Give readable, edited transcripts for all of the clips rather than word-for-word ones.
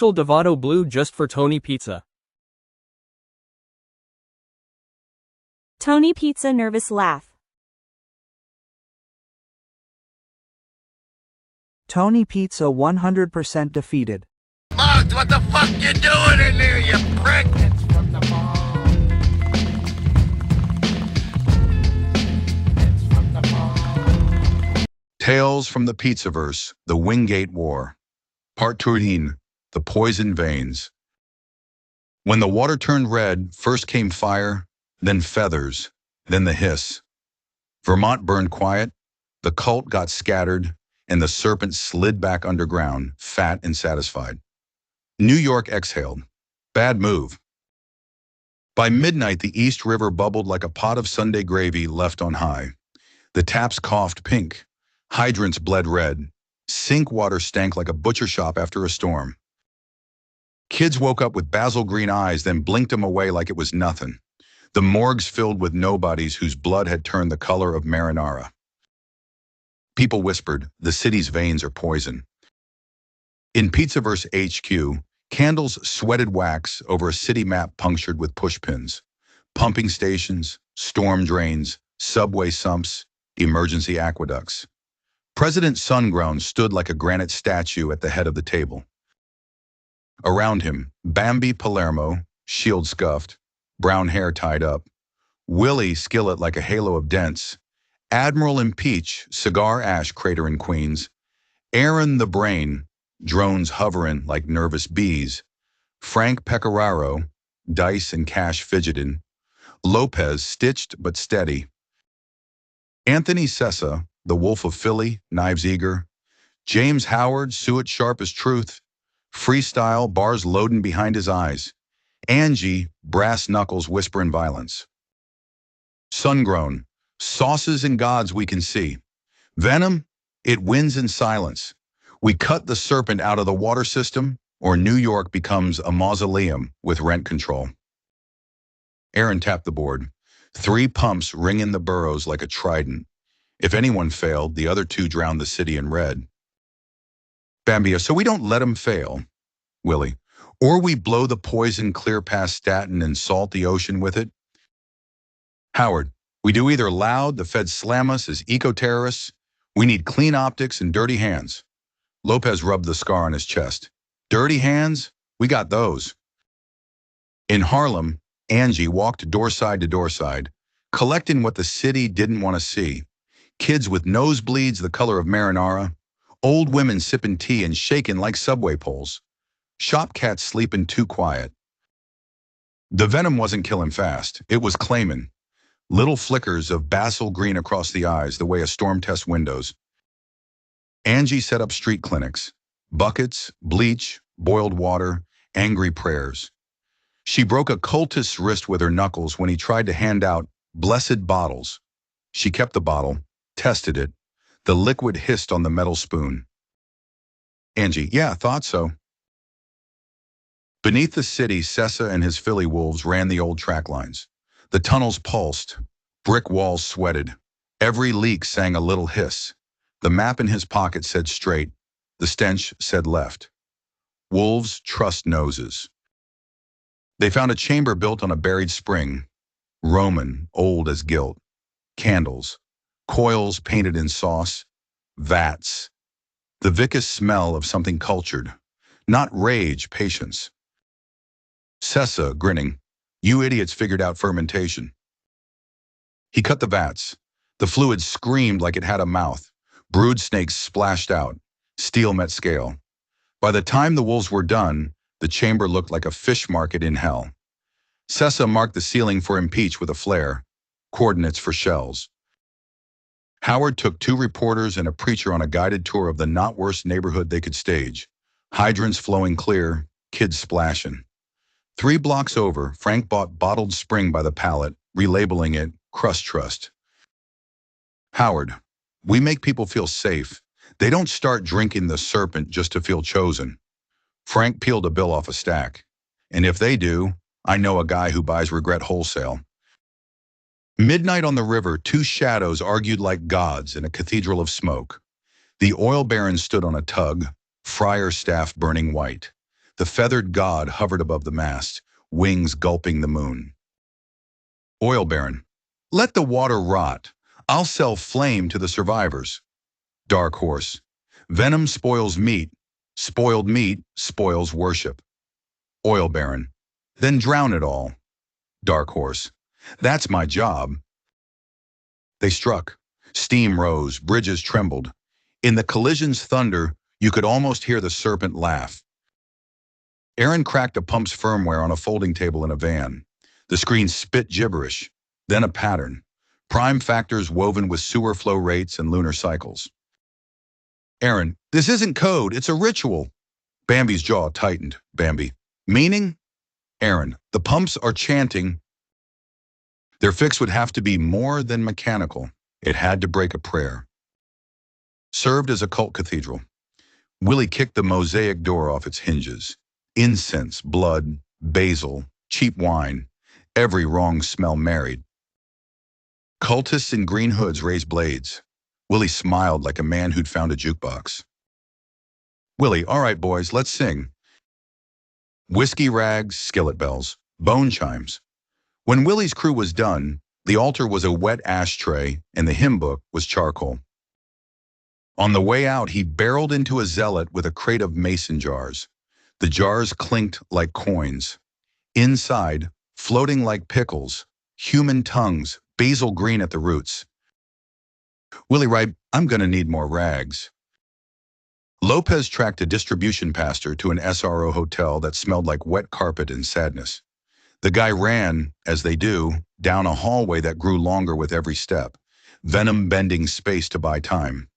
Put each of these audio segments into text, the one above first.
Special Dovato Blue just for Tony Pizza. Tony Pizza nervous laugh. Tony Pizza 100% defeated. Mugs, what the fuck you doing in there, you prick? It's from the ball. It's from the ball. Tales from the Pizzaverse, the Wingate War. Part 13, the Poison Veins. When the water turned red, first came fire, then feathers, then the hiss. Vermont burned quiet, the cult got scattered, and the serpent slid back underground, fat and satisfied. New York exhaled. Bad move. By midnight, the East River bubbled like a pot of Sunday gravy left on high. The taps coughed pink. Hydrants bled red. Sink water stank like a butcher shop after a storm. Kids woke up with basil green eyes, then blinked them away like it was nothing. The morgues filled with nobodies whose blood had turned the color of marinara. People whispered, the city's veins are poison. In Pizzaverse HQ, candles sweated wax over a city map punctured with pushpins. Pumping stations, storm drains, subway sumps, emergency aqueducts. President Sungrown stood like a granite statue at the head of the table. Around him, Bambi Palermo, shield scuffed, brown hair tied up. Willie Skillet like a halo of dents. Admiral Impeach, cigar ash crater in Queens. Aaron the Brain, drones hovering like nervous bees. Frank Pecoraro, dice and cash fidgeting. Lopez, stitched but steady. Anthony Sessa, the Wolf of Philly, knives eager. James Howard, suet sharp as truth. Freestyle, bars loading behind his eyes. Angie, brass knuckles whispering violence. Sungrown, sauces and gods we can see. Venom, it wins in silence. We cut the serpent out of the water system, or New York becomes a mausoleum with rent control. Aaron tapped the board. 3 pumps ring in the burrows like a trident. If anyone failed, the other 2 drowned the city in red. Bambia, so we don't let them fail. Willie, or we blow the poison clear past Staten and salt the ocean with it. Howard, we do either loud, the feds slam us as eco-terrorists. We need clean optics and dirty hands. Lopez rubbed the scar on his chest. Dirty hands? We got those. In Harlem, Angie walked doorside to doorside, collecting what the city didn't want to see. Kids with nosebleeds the color of marinara, old women sipping tea and shaking like subway poles, shop cats sleeping too quiet. The venom wasn't killing fast, it was claiming. Little flickers of basil green across the eyes the way a storm tests windows. Angie set up street clinics, buckets, bleach, boiled water, angry prayers. She broke a cultist's wrist with her knuckles when he tried to hand out blessed bottles. She kept the bottle, tested it. The liquid hissed on the metal spoon. Angie, yeah, thought so. Beneath the city, Sessa and his Philly wolves ran the old track lines. The tunnels pulsed. Brick walls sweated. Every leak sang a little hiss. The map in his pocket said straight. The stench said left. Wolves trust noses. They found a chamber built on a buried spring. Roman, old as guilt. Candles. Coils painted in sauce. Vats. The viscous smell of something cultured. Not rage, patience. Sessa, grinning. You idiots figured out fermentation. He cut the vats. The fluid screamed like it had a mouth. Brood snakes splashed out. Steel met scale. By the time the wolves were done, the chamber looked like a fish market in hell. Sessa marked the ceiling for Impeach with a flare. Coordinates for shells. Howard took 2 reporters and a preacher on a guided tour of the not worst neighborhood they could stage. Hydrants flowing clear, kids splashing. 3 blocks over, Frank bought bottled spring by the pallet, relabeling it Crust Trust. Howard, we make people feel safe. They don't start drinking the serpent just to feel chosen. Frank peeled a bill off a stack. And if they do, I know a guy who buys regret wholesale. Midnight on the river, 2 shadows argued like gods in a cathedral of smoke. The oil baron stood on a tug, friar staff burning white. The feathered god hovered above the mast, wings gulping the moon. Oil Baron. Let the water rot. I'll sell flame to the survivors. Dark Horse. Venom spoils meat. Spoiled meat spoils worship. Oil Baron. Then drown it all. Dark Horse. That's my job. They struck. Steam rose, bridges trembled. In the collision's thunder, you could almost hear the serpent laugh. Aaron cracked a pump's firmware on a folding table in a van. The screen spit gibberish, then a pattern. Prime factors woven with sewer flow rates and lunar cycles. Aaron, this isn't code, it's a ritual. Bambi's jaw tightened. Bambi, meaning? Aaron, the pumps are chanting. Their fix would have to be more than mechanical. It had to break a prayer. Served as a cult cathedral. Willie kicked the mosaic door off its hinges. Incense, blood, basil, cheap wine, every wrong smell married. Cultists in green hoods raised blades. Willie smiled like a man who'd found a jukebox. Willie, all right, boys, let's sing. Whiskey rags, skillet bells, bone chimes. When Willie's crew was done, the altar was a wet ashtray and the hymn book was charcoal. On the way out, he barreled into a zealot with a crate of mason jars. The jars clinked like coins. Inside, floating like pickles, human tongues, basil green at the roots. Willie Wright, I'm gonna need more rags. Lopez tracked a distribution pastor to an SRO hotel that smelled like wet carpet and sadness. The guy ran, as they do, down a hallway that grew longer with every step, venom bending space to buy time.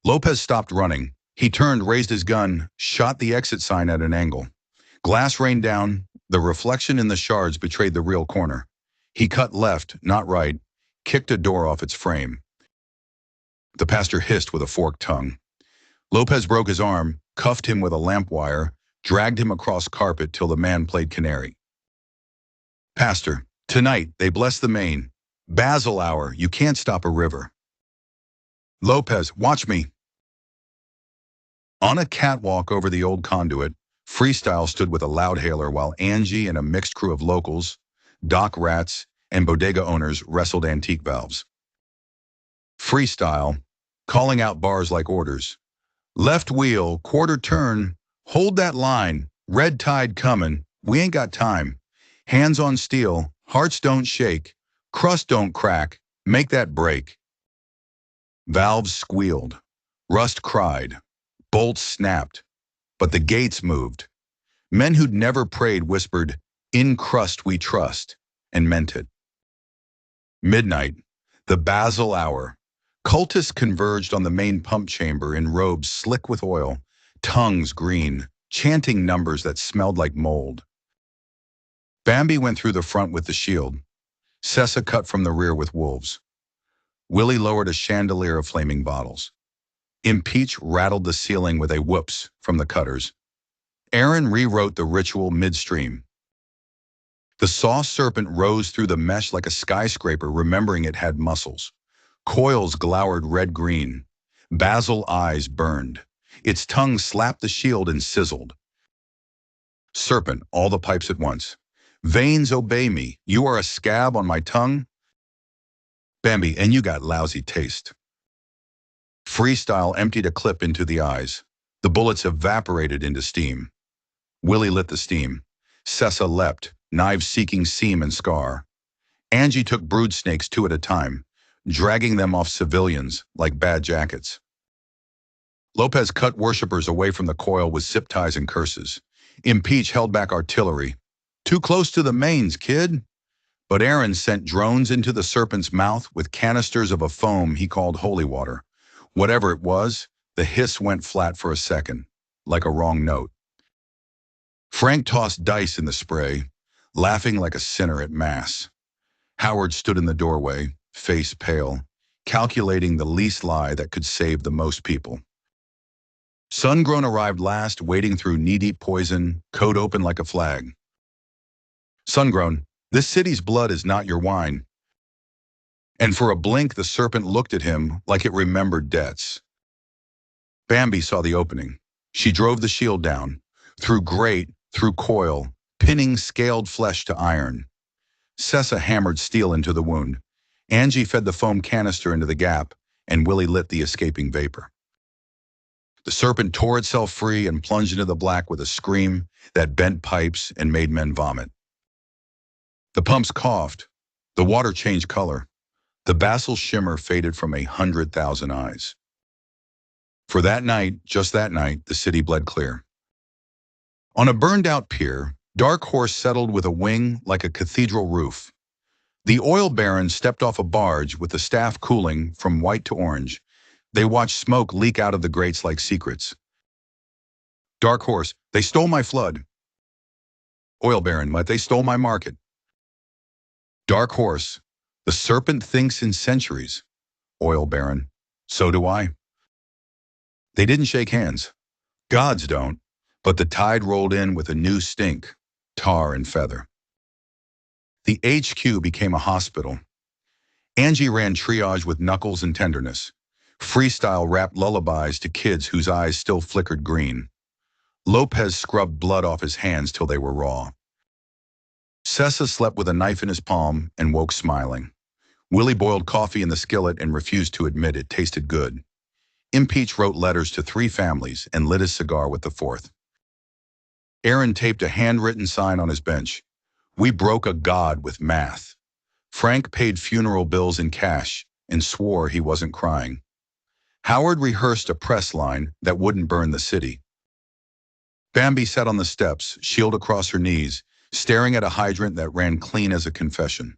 Lopez stopped running. He turned, raised his gun, shot the exit sign at an angle. Glass rained down. The reflection in the shards betrayed the real corner. He cut left, not right, kicked a door off its frame. The pastor hissed with a forked tongue. Lopez broke his arm, cuffed him with a lamp wire, dragged him across carpet till the man played canary. Pastor, tonight they bless the main. Basil hour, you can't stop a river. Lopez, watch me. On a catwalk over the old conduit, Freestyle stood with a loudhailer while Angie and a mixed crew of locals, dock rats, and bodega owners wrestled antique valves. Freestyle, calling out bars like orders. Left wheel, quarter turn, hold that line, red tide coming, we ain't got time. Hands on steel, hearts don't shake, crust don't crack, make that break. Valves squealed, rust cried, bolts snapped, but the gates moved. Men who'd never prayed whispered, in crust we trust, and meant it. Midnight, the basil hour. Cultists converged on the main pump chamber in robes slick with oil, tongues green, chanting numbers that smelled like mold. Bambi went through the front with the shield. Sessa cut from the rear with wolves. Willie lowered a chandelier of flaming bottles. Impeach rattled the ceiling with a whoops from the cutters. Aaron rewrote the ritual midstream. The saw serpent rose through the mesh like a skyscraper, remembering it had muscles. Coils glowered red-green. Basil eyes burned. Its tongue slapped the shield and sizzled. Serpent, all the pipes at once. Veins obey me. You are a scab on my tongue. Bambi, and you got lousy taste. Freestyle emptied a clip into the eyes. The bullets evaporated into steam. Willie lit the steam. Sessa leapt, knives seeking seam and scar. Angie took brood snakes two at a time, dragging them off civilians like bad jackets. Lopez cut worshippers away from the coil with zip ties and curses. Impeach held back artillery. Too close to the mains, kid. But Aaron sent drones into the serpent's mouth with canisters of a foam he called holy water. Whatever it was, the hiss went flat for a second, like a wrong note. Frank tossed dice in the spray, laughing like a sinner at mass. Howard stood in the doorway, face pale, calculating the least lie that could save the most people. Sungrown arrived last, wading through knee-deep poison, coat open like a flag. Sungrown, this city's blood is not your wine. And for a blink, the serpent looked at him like it remembered debts. Bambi saw the opening. She drove the shield down. through grate, through coil, pinning scaled flesh to iron. Sessa hammered steel into the wound. Angie fed the foam canister into the gap, and Willie lit the escaping vapor. The serpent tore itself free and plunged into the black with a scream that bent pipes and made men vomit. The pumps coughed. The water changed color. The basil shimmer faded from 100,000 eyes. For that night, just that night, the city bled clear. On a burned-out pier, Dark Horse settled with a wing like a cathedral roof. The oil baron stepped off a barge with the staff cooling from white to orange. They watched smoke leak out of the grates like secrets. Dark Horse, they stole my flood. Oil baron, but they stole my market. Dark Horse, the serpent thinks in centuries. Oil baron, so do I. They didn't shake hands. Gods don't, but the tide rolled in with a new stink, tar and feather. The HQ became a hospital. Angie ran triage with knuckles and tenderness. Freestyle rapped lullabies to kids whose eyes still flickered green. Lopez scrubbed blood off his hands till they were raw. Sessa slept with a knife in his palm and woke smiling. Willie boiled coffee in the skillet and refused to admit it tasted good. Impeach wrote letters to 3 families and lit his cigar with the 4th. Aaron taped a handwritten sign on his bench. We broke a god with math. Frank paid funeral bills in cash and swore he wasn't crying. Howard rehearsed a press line that wouldn't burn the city. Bambi sat on the steps, shield across her knees, staring at a hydrant that ran clean as a confession.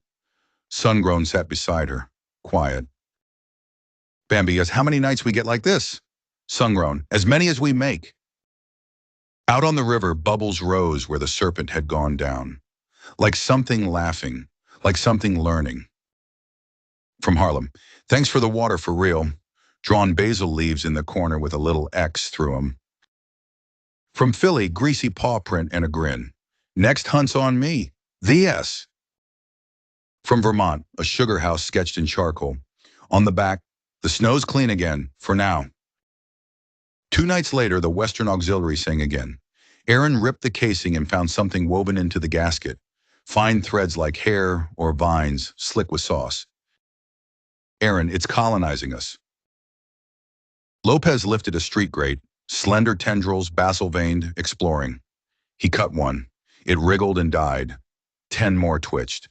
Sungrown sat beside her, quiet. Bambi asked, how many nights we get like this? Sungrown, as many as we make. Out on the river, bubbles rose where the serpent had gone down. Like something laughing, like something learning. From Harlem, thanks for the water for real. Drawn basil leaves in the corner with a little X through them. From Philly, greasy paw print and a grin. Next hunt's on me. The S. From Vermont, a sugar house sketched in charcoal. On the back, the snow's clean again, for now. 2 nights later, the Western Auxiliary sang again. Aaron ripped the casing and found something woven into the gasket. Fine threads like hair or vines, slick with sauce. Aaron, it's colonizing us. Lopez lifted a street grate, slender tendrils, basil-veined, exploring. He cut one. It wriggled and died. 10 more twitched.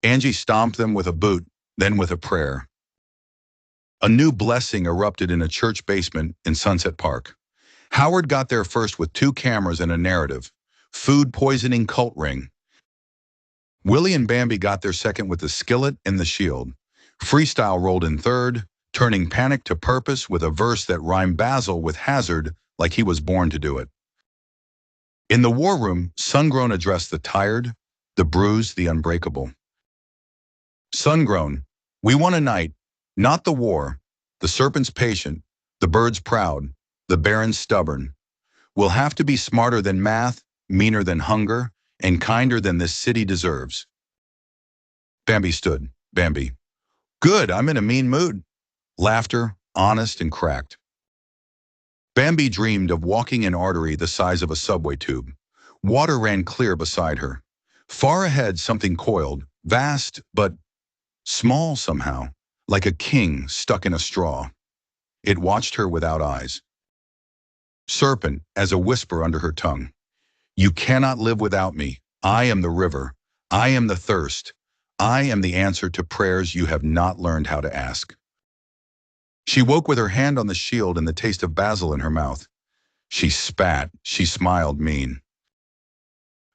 Angie stomped them with a boot, then with a prayer. A new blessing erupted in a church basement in Sunset Park. Howard got there first with 2 cameras and a narrative. Food poisoning cult ring. Willie and Bambi got there second with the skillet and the shield. Freestyle rolled in third, turning panic to purpose with a verse that rhymed basil with hazard like he was born to do it. In the war room, Sungrown addressed the tired, the bruised, the unbreakable. Sungrown, we won a night, not the war. The serpent's patient, the bird's proud, the baron's stubborn. We'll have to be smarter than math, meaner than hunger, and kinder than this city deserves. Bambi stood. Bambi. Good, I'm in a mean mood. Laughter, honest and cracked. Bambi dreamed of walking an artery the size of a subway tube. Water ran clear beside her. Far ahead, something coiled, vast but small somehow, like a king stuck in a straw. It watched her without eyes. Serpent, as a whisper under her tongue. You cannot live without me. I am the river. I am the thirst. I am the answer to prayers you have not learned how to ask. She woke with her hand on the shield and the taste of basil in her mouth. She spat. She smiled mean.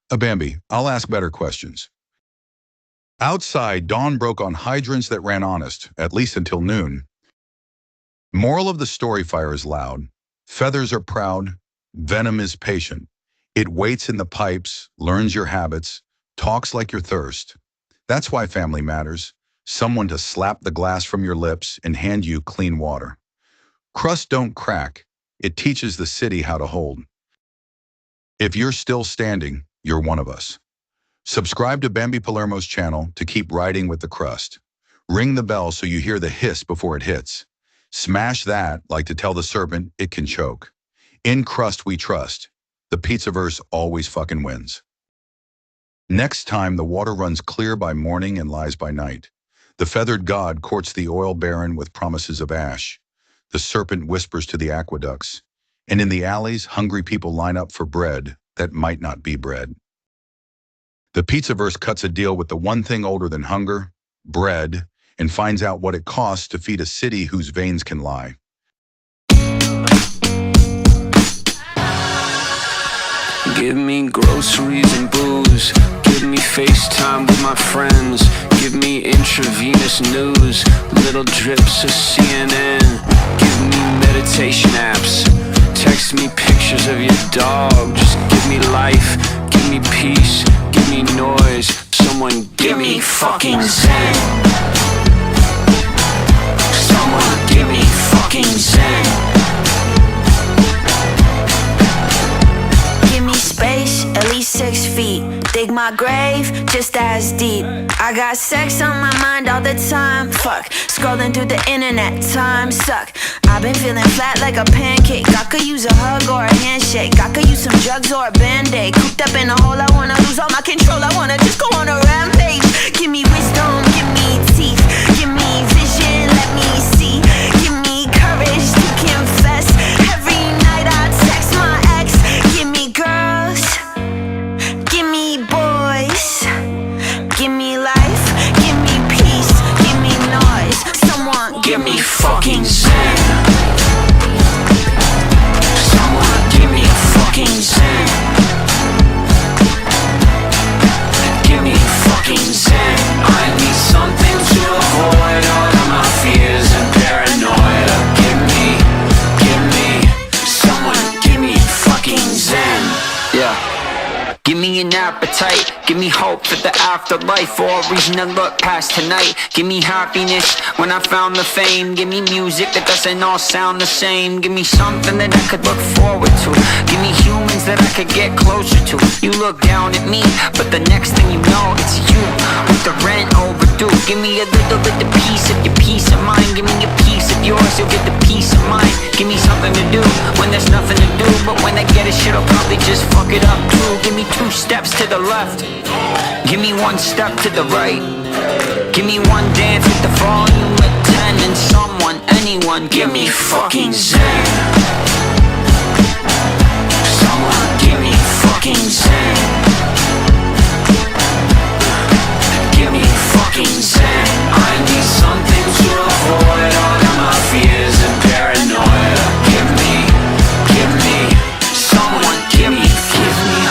Bambi, I'll ask better questions. Outside, dawn broke on hydrants that ran honest, at least until noon. Moral of the story, fire is loud. Feathers are proud. Venom is patient. It waits in the pipes, learns your habits, talks like your thirst. That's why family matters. Someone to slap the glass from your lips and hand you clean water. Crust don't crack. It teaches the city how to hold. If you're still standing, you're one of us. Subscribe to Bambi Palermo's channel to keep riding with the crust. Ring the bell so you hear the hiss before it hits. Smash that like to tell the serpent it can choke. In crust we trust. the Pizzaverse always fucking wins. Next time, the water runs clear by morning and lies by night. The feathered god courts the oil baron with promises of ash. The serpent whispers to the aqueducts. And in the alleys, hungry people line up for bread that might not be bread. The Pizzaverse cuts a deal with the one thing older than hunger, bread, and finds out what it costs to feed a city whose veins can lie. Give me groceries and booze. Give me FaceTime with my friends. Give me intravenous news. Little drips of CNN. Give me meditation apps. Text me pictures of your dog. Just give me life. Give me peace. Give me noise. Someone give me fucking zen. Someone give me fucking zen. Space, at least 6 feet. Dig my grave, just as deep. I got sex on my mind all the time. Fuck, scrolling through the internet, time suck. I've been feeling flat like a pancake. I could use a hug or a handshake. I could use some drugs or a band-aid. Cooped up in a hole, I wanna lose all my control. I wanna just go on a rampage. Give me wisdom, give me teeth. Give me vision, let me see. Give me courage to confess. Every night I text my ex. Give me girls, give me boys. Give me life, give me peace, give me noise. Someone give me fucking zen. Someone give me fucking zen. Give me fucking zen. I need something to avoid all of my fears and paranoia. Someone give me fucking zen. Yeah. Give me an appetite, give me hope for the afterlife, or a reason to look past tonight. Give me happiness when I found the fame. Give me music that doesn't all sound the same. Give me something that I could look forward to. Give me humans that I could get closer to. You look down at me, but the next thing you know, it's you with the rent overdue. Give me a little bit of piece of your peace of mind. Give me a piece of yours, you'll get the peace of mind. Give me something to do when there's nothing to do, but when I get it, shit, I'll probably just fuck it up too. Give me 2 steps to the left. Give me 1 step to the right. Give me 1 dance with the volume at 10. And someone, anyone, give me fucking zen. Someone give me fucking zen. Give me fucking zen. I need something to avoid all of my fears and paranoia. Someone give me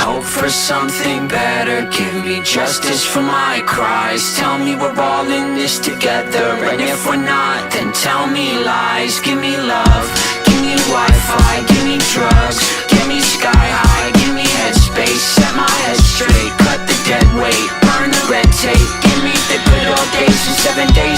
hope for something better. Give me justice for my cries. Tell me we're all in this together, and if we're not, then tell me lies. Give me love, give me Wi-Fi, give me drugs, give me sky high, give me headspace. Set my head straight, cut the dead weight, burn the red tape. Give me the good old days and 7 days